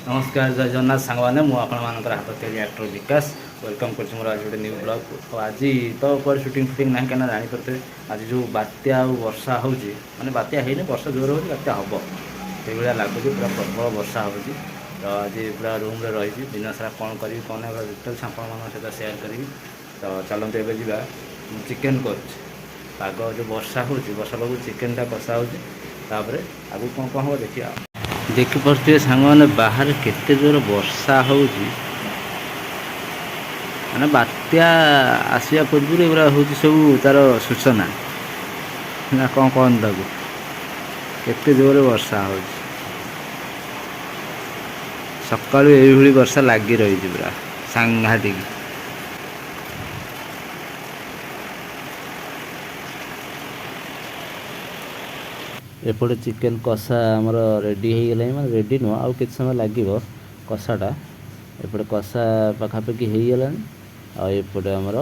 नमस्कार जय जगन्नाथ सांग मैंने मुझे हाथ तैयारी एक्टर विकास वेलकम कर मोर आज गोटे न्यू ब्लॉग तो आज तो पर शूटिंग फुटिंग ना क्या जापे आज जो बात्या वर्षा हो माने बात्या है वर्षा जोर हो बात्या हम से भाया लगुच पूरा प्रबल वर्षा हो तो आज पूरा रूम रे रही दिन सारा कौन करी कौन डिटेल्स आपण मान सहित सेयार करी तो चलते एवं जा चिकेन कर पाग जो वर्षा हो वर्षा पाग चिकेनटा कषा होपर आगे कौन कौन हम देखिए देखिपे सांग मैंने बाहर केते जोर वर्षा हो माने बात्या आसिया पूर्व एवरा हूँ सब तार सूचना ना कौन कौन तक केते जोर वर्षा हो सका ये वर्षा लगी रही पूरा सांघातिक एपटे चिकेन कषा आमर रेडी हो गला मैं रेडी नुह आउ कि समय लगे कषाटा एपटे कषा पखापाखि हो गला आउपटे आमर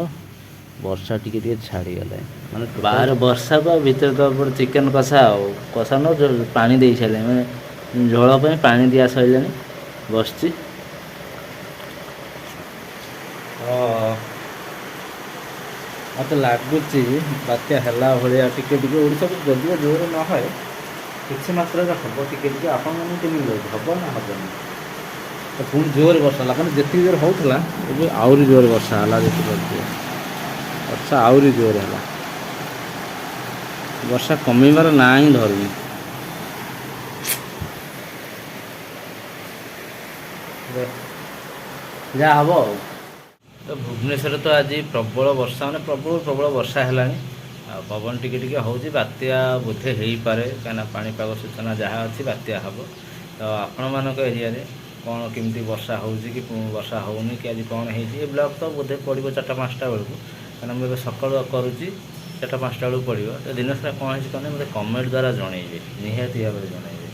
वर्षा टी छाड़ीगला माने बाहर वर्षा को भीतर तो चिकेन कषा कषा न पानी दे सारे मैं झोल पानी दिया सारे बस मत लगुच बात्या है भाया टिके ओडा को जदि जोर न है किसी मात्रा हम टे आपण मैंने कमी हम ना हम तो पुणी जोर वर्षा है मैंने जी जोर होता है आहरी जोर वर्षा है देखिए वर्षा आहरी जोर है वर्षा कमिबार ना ही धरुनी जहाँ हम तो भुवनेश्वर तो आज प्रबल वर्षा माने प्रबल प्रबल वर्षा है पवन टिके टिके हो बात्या बोधे हो पारे कहीं पाणीपाग सूचना जहाँ अच्छी बात्या हम तो आपण मान एरिया कौन केमती वर्षा हो कि वर्षा होनी कि आज कौन है ब्लॉग तो बोधे पड़ो 4-5टा बेलू कहीं मुझे सका करुँची 4-5टा बेलू पड़ो तो दिन सारा कौन है कहने मतलब कमेंट द्वारा जनइबे निहाती भाव में जनइबे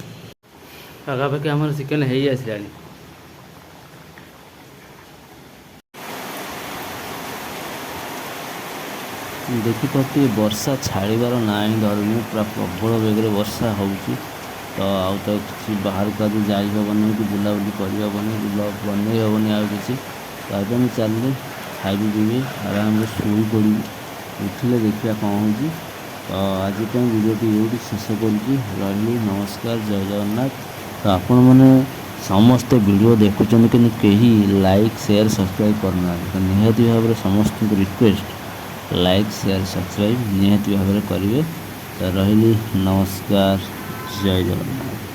पाखापाखि आम चिकेन हो आसा देखिपे वर्षा छाड़बार ना ही धरुनी पूरा प्रबल बेगर वर्षा हो तो आउ तो किसी बाहर को आज जाइबनी कि बुलाबुली करनी ब्लॉग बन हेनी आउ कि तो आज मुझे चलिए खाइबी पीबी आराम से शोई पड़ी उठिले देखा कौन हो तो आज भिडियोटी ये शेष करी नमस्कार जय जगन्नाथ तो आपण मैंने समस्ते वीडियो देखुं कि कहीं लाइक शेयर सब्सक्राइब करना तो निहाती भाव में समस्त रिक्वेस्ट लाइक शेयर सब्सक्राइब निहाती भाव में करेंगे तो रही नमस्कार जय जगन्नाथ।